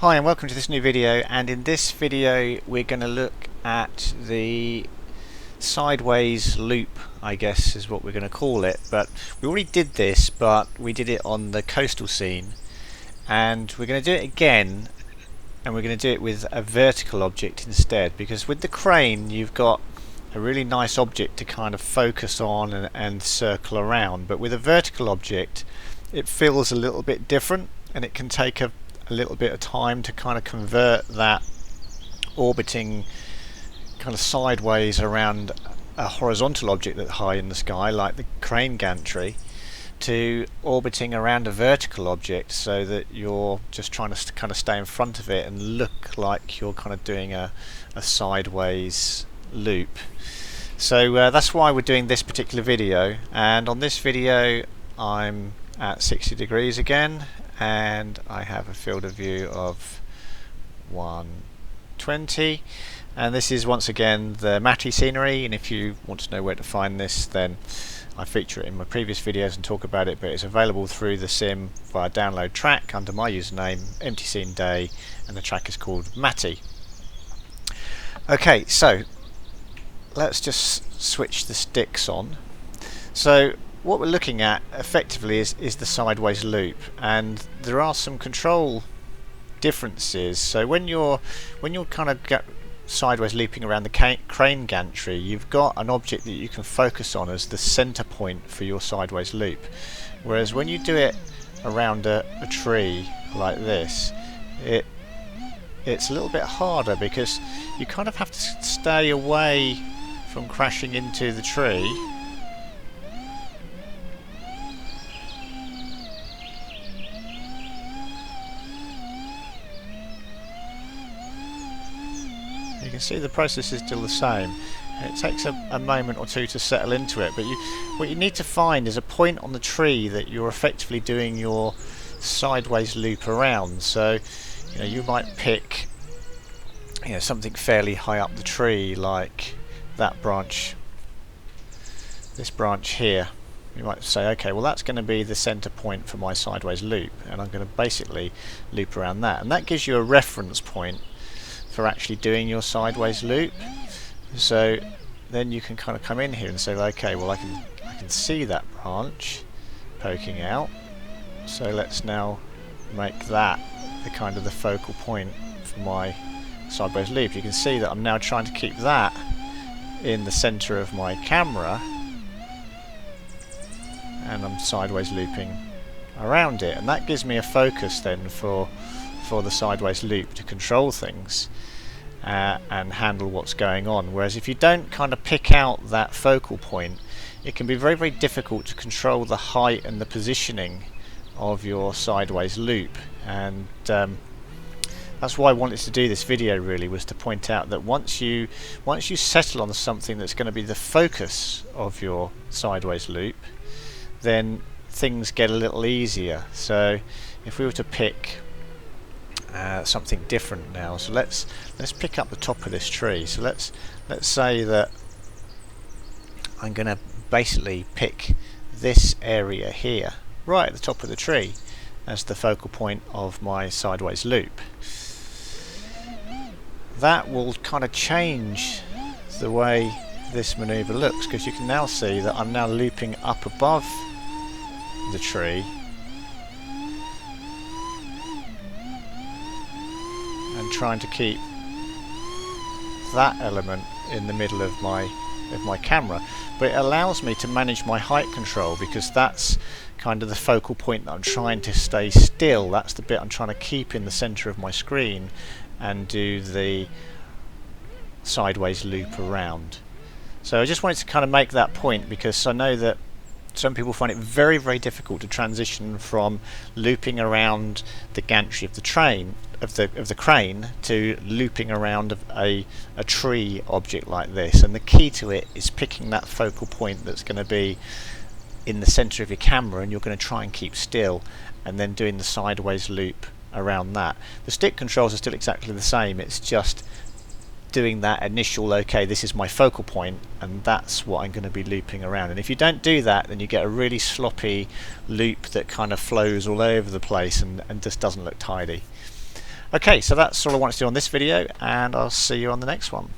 Hi and welcome to this new video, and in this video we're going to look at the sideways loop, I guess is what we're going to call it. But we already did this, but we did it on the coastal scene, and we're going to do it again, and we're going to do it with a vertical object instead, because with the crane you've got a really nice object to kind of focus on and circle around, but with a vertical object it feels a little bit different, and it can take a little bit of time to kind of convert that orbiting kind of sideways around a horizontal object that's high in the sky like the crane gantry to orbiting around a vertical object, so that you're just trying to kind of stay in front of it and look like you're kind of doing a sideways loop. So that's why we're doing this particular video, and on this video I'm at 60 degrees again, and I have a field of view of 120, and this is once again the Mati scenery. And if you want to know where to find this, then I feature it in my previous videos and talk about it, but it's available through the sim via download track under my username empty scene day, and the track is called Mati. Okay, so let's just switch the sticks on. So what we're looking at effectively is the sideways loop, and there are some control differences. So when you're kind of sideways looping around the crane gantry, you've got an object that you can focus on as the center point for your sideways loop, whereas when you do it around a tree like this, it's a little bit harder, because you kind of have to stay away from crashing into the tree. You can see the process is still the same. It takes a moment or two to settle into it, but what you need to find is a point on the tree that you're effectively doing your sideways loop around. So you might pick something fairly high up the tree, like that branch, this branch here. You might say, okay, well that's going to be the center point for my sideways loop, and I'm going to basically loop around that, and that gives you a reference point for actually doing your sideways loop. So then you can kind of come in here and say, okay, well I can see that branch poking out, so let's now make that the kind of the focal point for my sideways loop. You can see that I'm now trying to keep that in the center of my camera, and I'm sideways looping around it, and that gives me a focus then for the sideways loop to control things and handle what's going on. Whereas if you don't kind of pick out that focal point, it can be very, very difficult to control the height and the positioning of your sideways loop. And that's why I wanted to do this video, really, was to point out that once you settle on something that's going to be the focus of your sideways loop, then things get a little easier. So if we were to pick something different now, so let's pick up the top of this tree. So let's say that I'm going to basically pick this area here, right at the top of the tree, as the focal point of my sideways loop. That will kind of change the way this maneuver looks, because you can now see that I'm now looping up above the tree and trying to keep that element in the middle of my camera. But it allows me to manage my height control, because that's kind of the focal point that I'm trying to stay still. That's the bit I'm trying to keep in the center of my screen and do the sideways loop around. So I just wanted to kind of make that point, because I know that some people find it very, very difficult to transition from looping around the gantry of the crane to looping around a tree object like this. And the key to it is picking that focal point that's going to be in the center of your camera, and you're going to try and keep still, and then doing the sideways loop around that. The stick controls are still exactly the same. It's just doing that initial, okay, this is my focal point, and that's what I'm going to be looping around. And if you don't do that, then you get a really sloppy loop that kind of flows all over the place and just doesn't look tidy. Okay, so that's all I want to do on this video, and I'll see you on the next one.